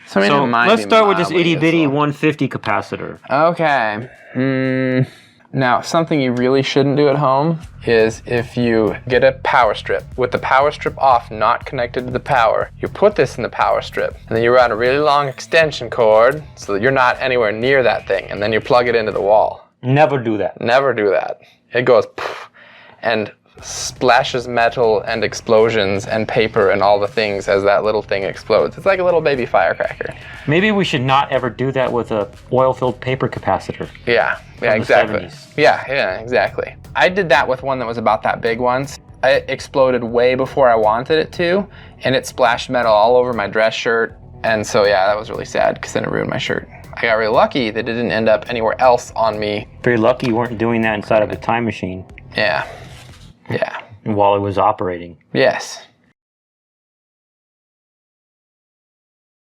So, So let's start with this itty bitty one. 150 capacitor. Okay. Now, something you really shouldn't do at home is if you get a power strip. With the power strip off, not connected to the power, you put this in the power strip, and then you run a really long extension cord so that you're not anywhere near that thing, and then you plug it into the wall. Never do that. Never do that. It goes poof, and splashes metal and explosions and paper and all the things as that little thing explodes. It's like a little baby firecracker. Maybe we should not ever do that with a oil-filled paper capacitor. Yeah, exactly. Yeah, exactly. I did that with one that was about that big once. It exploded way before I wanted it to, and it splashed metal all over my dress shirt. And so, yeah, that was really sad because then it ruined my shirt. I got really lucky that it didn't end up anywhere else on me. Very lucky you weren't doing that inside of a time machine. Yeah. While it was operating. Yes.